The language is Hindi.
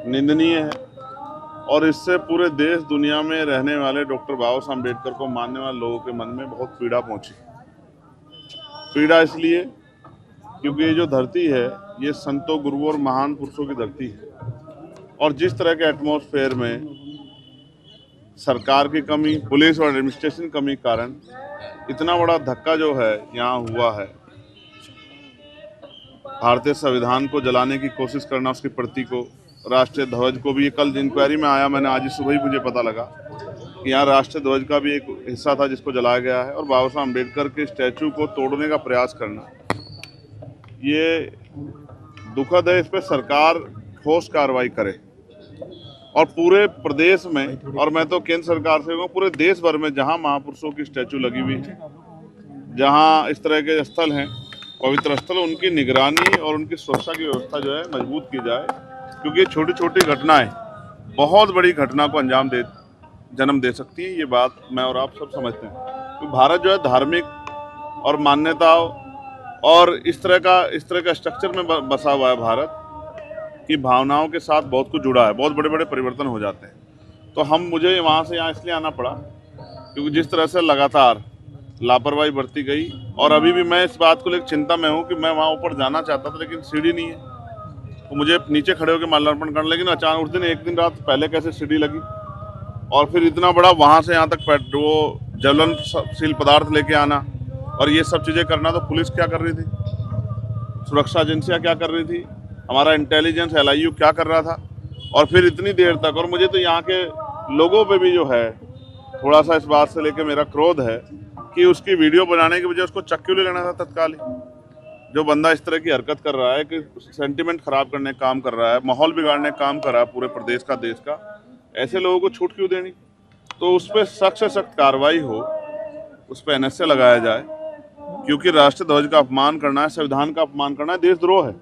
निंदनीय है और इससे पूरे देश दुनिया में रहने वाले डॉक्टर बाबा साहब अम्बेडकर को मानने वाले लोगों के मन में बहुत पीड़ा पहुंची। पीड़ा इसलिए क्योंकि ये जो धरती है ये संतों, गुरुओं और महान पुरुषों की धरती है और जिस तरह के एटमॉस्फेयर में सरकार की कमी, पुलिस और एडमिनिस्ट्रेशन की कमी के कारण इतना बड़ा धक्का जो है यहाँ हुआ है, भारतीय संविधान को जलाने की कोशिश करना, उसकी प्रति को, राष्ट्रीय ध्वज को भी, कल इंक्वायरी में आया, मैंने आज सुबह ही मुझे पता लगा कि यहाँ राष्ट्रीय ध्वज का भी एक हिस्सा था जिसको जलाया गया है और बाबा साहब अम्बेडकर के स्टैचू को तोड़ने का प्रयास करना, ये दुखद है। इस पर सरकार ठोस कार्रवाई करे और पूरे प्रदेश में, और मैं तो केंद्र सरकार से कहूँ पूरे देश भर में जहाँ महापुरुषों की स्टैचू लगी हुई है, जहाँ इस तरह के स्थल हैं, पवित्र स्थल, उनकी निगरानी और उनकी सुरक्षा की व्यवस्था जो है मजबूत की जाए, क्योंकि ये छोटी छोटी घटनाएं बहुत बड़ी घटना को जन्म दे सकती है। ये बात मैं और आप सब समझते हैं। तो भारत जो है धार्मिक और मान्यताओं और इस तरह का स्ट्रक्चर में बसा हुआ है भारत की भावनाओं के साथ बहुत कुछ जुड़ा है, बहुत बड़े बड़े परिवर्तन हो जाते हैं। तो मुझे वहाँ से यहाँ इसलिए आना पड़ा क्योंकि जिस तरह से लगातार लापरवाही बरती गई, और अभी भी मैं इस बात को लेकर चिंता में हूँ कि मैं वहाँ ऊपर जाना चाहता था लेकिन सीढ़ी नहीं है, तो मुझे नीचे खड़े होकर माल्यार्पण करना, लेकिन अचानक उस दिन एक दिन रात पहले कैसे सीढ़ी लगी और फिर इतना बड़ा वहाँ से यहाँ तक वो ज्वलनशील पदार्थ लेके आना और ये सब चीज़ें करना, तो पुलिस क्या कर रही थी, सुरक्षा एजेंसियाँ क्या कर रही थी, हमारा इंटेलिजेंस LIU क्या कर रहा था, और फिर इतनी देर तक। और मुझे तो यहाँ के लोगों पे भी जो है थोड़ा सा इस बात से लेके मेरा क्रोध है कि उसकी वीडियो बनाने की वजह उसको चक्कू ले लेना था तत्काल ही। जो बंदा इस तरह की हरकत कर रहा है कि सेंटिमेंट खराब करने का काम कर रहा है, माहौल बिगाड़ने का काम कर रहा है पूरे प्रदेश का, देश का, ऐसे लोगों को छूट क्यों देनी। तो उस पर सख्त से सख्त कार्रवाई हो, उस पर NSA लगाया जाए, क्योंकि राष्ट्रीय ध्वज का अपमान करना है, संविधान का अपमान करना है, देशद्रोह है।